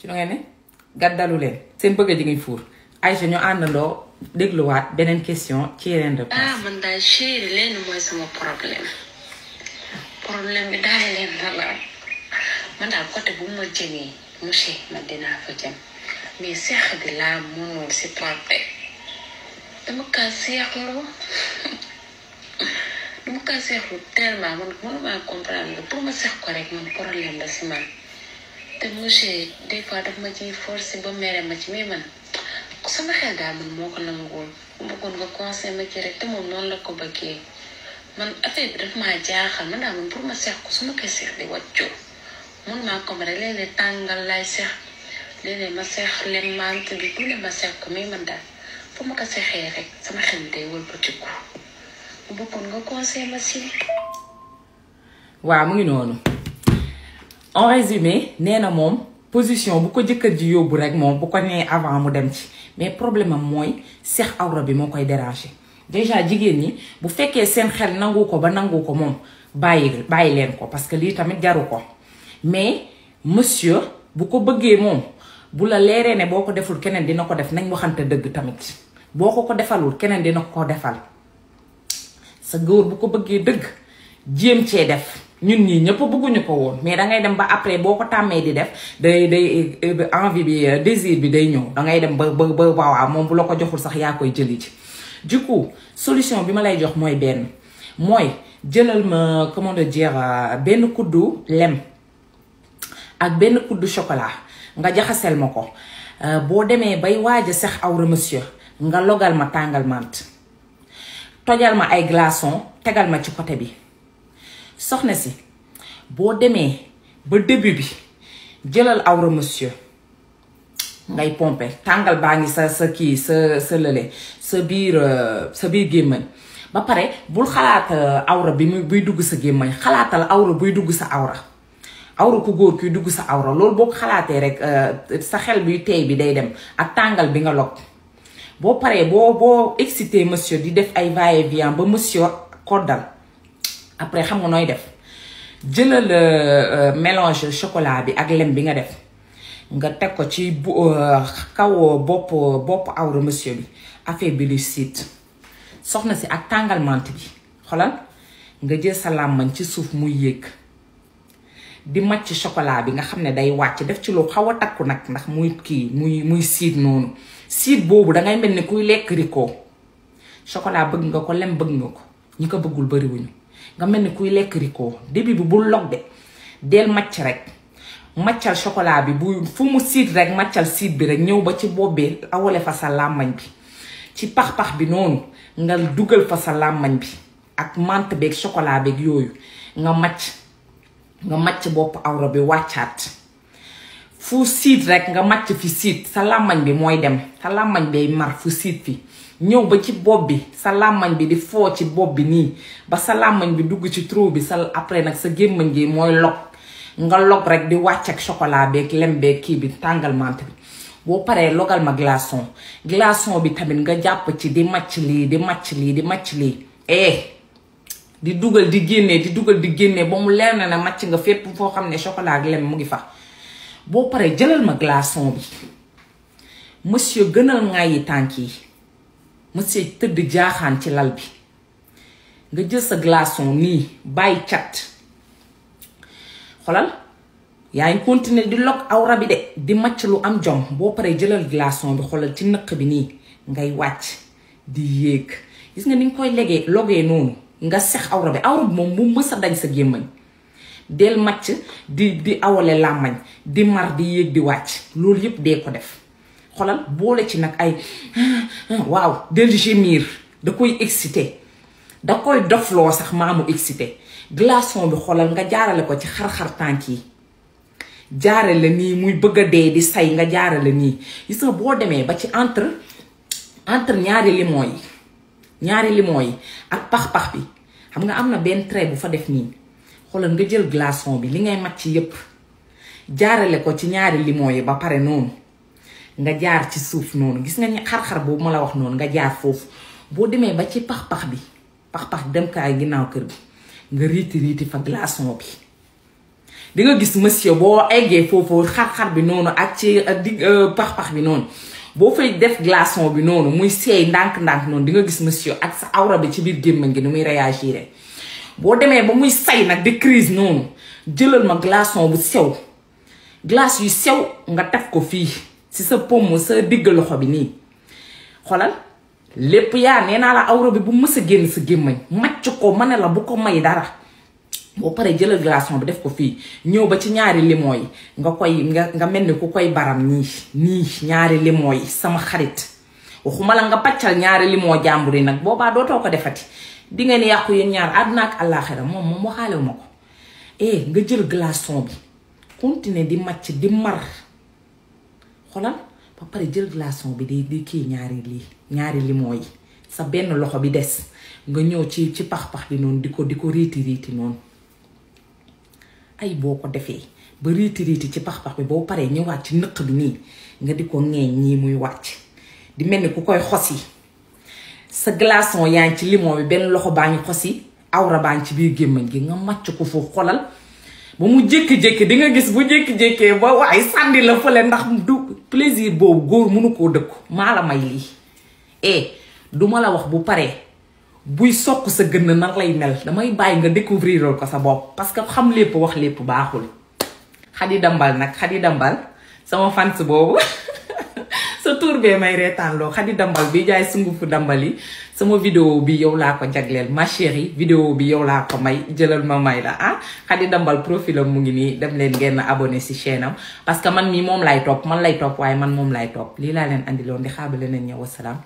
ci lu ngeen ne gàddalu leen seen bëgg ji ngay fuur Aïcha ñu àndandoo dégluwaat beneen question ci yeneen réponse. man daal chéri leen mooy sama problème bi daal leen la man daal côté bu ma jëmee monsieur man dinaa fa jëm mais seex bi laa mënul supporter dama kaa seexlu tellement man mënuma comprendre pour ma seex ko rek man problème la si man te monsieur des fois daf ma ciy forcer ba mere ma ci mais man sama xel daal man moo ko nanguwul bëggoon nga conseil ma ci rek te moom noonu la ko bëggee man affaire bi daf maa jaaxal man daal man pour ma seex ko su ma koy seex di wàccu mun maa ko rek léeg-léeg tàngal lay seex léeg-léeg ma seex leen mant bi bu ne ma seex ko mais man daal fu ma ko seexee rek sama xel mi day wëlbatiku mu bëggoon nga conseil ma si. waaw mu ngi noonu en résumé nee na moom position bu ko jëkkër ji yóbbu rek moom bu ko nee avant mu dem ci mais problème am mooy seex awra bi moo koy déranger déjà jigéen ñi bu fekkee seen xel nangu ko ba nangu ko moom bàyyi leen ko parce que lii tamit jaru ko mais monsieur bu ko bëggee moom bu la leeree ne boo ko deful keneen dina ko def nañ waxante dëgg tamit boo ko defalul keneen dina ko defal sa góor bu ko bëggee dëgg jéem cee def ñun ñii ñëpp bëgguñu ko woon mais dangay dem ba après boo ko tàmmee di def day envie bi désir bi day ñëw dangay dem ba waaw moom bu la ko joxul sax yaa koy jëli ci du coup solution bi ma lay jox mooy benn mooy jëlal ma comment dire benn kuddu lem ak benn kuddu chocolat nga jaxasel ma ko boo demee bay waaj a sex awra monsieur nga logal ma tàngal mant tojal ma ay glaçons tegal ma ci côté bi soxna si boo demee ba début bi jëlal awra monsieur ngay pomper tàngal baa ngi sa kii sa lële sa biir gémmañ ba pare bul xalaat awra bi buy dugg sa gémmañ xalaatal awra buy dugg sa awra ku góor kuy dugg sa awra loolu boo ko xalaatee rek sa xel buy teey bi day dem ak tàngal bi nga log boo paree boo excité monsieur di def ay va-et-vient ba monsieur koddal après xam nga nooy def jëlal mélange chocolat bi ak lem bi nga def nga teg ko ci kaw bopp awra monsieur bi affaire bi lu siit soxna si ak tàngal mant bi xolal nga jël sa làmmañ ci suuf muy yéeg di màcc chocolat bi nga xam ne day wàcc def ci lu xaw a takku nag ndax muy siit noonu siit boobu dangay mel ni kuy lekk rikoo chocolat bëgg nga ko lem bëgg nga ko ñi ko bëggul bariwuñu nga mel ni kuy lekk rikoo début bi bul log de del màcc rek màccal chocolat bi bu fu mu siit rek màccal siit bi rek ñëw ba ci bopp bi awale fa sa làmmañ bi ci pax-pax bi noonu nga dugal fa sa làmmañ bi ak menthe beeg chocolat beeg yooyu nga màcc bopp awra bi wàccaat fu siit rek nga màcc fi siit sa làmmañ bi mooy dem sa làmmañ bay mar fu siit fi ñëw ba ci bopp bi sa làmmañ bi di foo ci bopp bi nii ba sa làmmañ bi dugg ci trou bi sa après nag sa gémmañ gi mooy log nga log rek di wàcc ak chocolat beeg lem beeg kii bi tàngal menthe bi boo paree logal ma glaçon bi tamit nga jàpp ci di màcc lii di dugal di génnee ba mu leer na ne màcc nga fépp foo xam ne chocolat ak lem mu ngi fa boo paree jëlal ma glaçon bi monsieur gënal ŋàyyi tànk yi monsieur tëdd jaaxaan ci lal bi nga jël sa glaçon nii bàyyi cat xolal yaa ngi continuer di log awra bi de di màcc lu am jom boo paree jëlal glaçon bi xolal ci nëq bi nii ngay wàcc di yéeg gis nga ni nga koy logee noonu nga sex awra bi moom mu mës a dañ sa gémmañ del màcc di awale làmmañ di mar di yéeg di wàcc loolu yépp dee ko def xolal boole ci nag ay waaw del gémir da koy excité da koy dofloo sax maamu excité glaçon bi xolal nga jaarale ko ci xar-xar tànk yi jaarale nii muy bëgg a dee di say nga jaarale nii gis nga boo demee ba ci entre ñaari limon yi ak pax-pax bi xam nga am na benn trait bu fa def nii xoolal nga jël glaçon bi li ngay màcc yépp jaarale ko ci ñaari limon yi ba pare noonu nga jaar ci suuf noonu gis nga xar-xar boobu ma la wax noonu nga jaar foofu boo demee ba ci pax-pax bi dem kaay ginnaaw kër bi nga riiti fa glaçon bi di nga gis monsieur boo eggee foofu xar-xar bi noonu ak ci dig pax-pax bi noonu boo fay def glaçon bi noonu muy seey ndànk-ndànk noonu di nga gis monsieur ak sa awra bi ci biir gémmañ gi ni muy réagir boo demee ba muy say nag di crise noonu jëlal ma glaçon bu sew glace yu sew nga taf ko fii si sa pomme sa digg loxo bi nii xoolal lépp yaa nee naa la awra bi bu mës a génn sa gémmañ macc ko ma ne la bu ko may dara boo paree jëlal glaçon bi def ko fii ñëw ba ci ñaari limon yi nga mel ni ku koy baram nii ñaari limon yi sama xarit waxuma la nga paccal ñaari limon jàmbur yi nag boobaa dootoo ko defati di ngeen yàqu yéen ñaar àdduna ak àllaaxira moom waxaalewu ma ko nga jël glaçon bi continuer di màcc di mar xoolal ba pare jël glaçon bi di kii ñaari limon yi sa benn loxo bi des nga ñëw ci pax-pax bi noonu di ko riiti noonu ay boo ko defee ba riiti ci pax-pax bi boo paree ñëwaat ci nëq bi nii nga di ko ŋeeñ ñii muy wàcc di mel ni ku koy xosi sa glaçon yaa ngi ci limon bi benn loxo baa ngi xosi awra baa ngi ci biir gémmañ gi nga màcc ko foofu xolal ba mu jékki-jékki di nga gis bu jékki-jékkee ba waaye sànni la fële ndax du plaisir boobu góor mënu koo dëkku maa la may lii duma la wax bu paree buy sokk sa gën nan lay mel damay bàyyi nga découvrir ko sa bopp parce que xam lépp wax lépp baaxul Khady Dambal nag Khady Dambal sama fans boobu sa tour bee may reetaan loo Khady Dambal bi jaay sungufu dambali sama vidéo bi yow laa ko jagleel ma chérie vidéo bi yow laa ko may jëlal ma may la Khady Dambal profilam mu ngi nii dem leen ngeen abonné si chaîne am parce que man mii moom lay topp man lay topp waaye man moom lay topp lii laa leen andiloon di xaabale leen ñëw wasalaam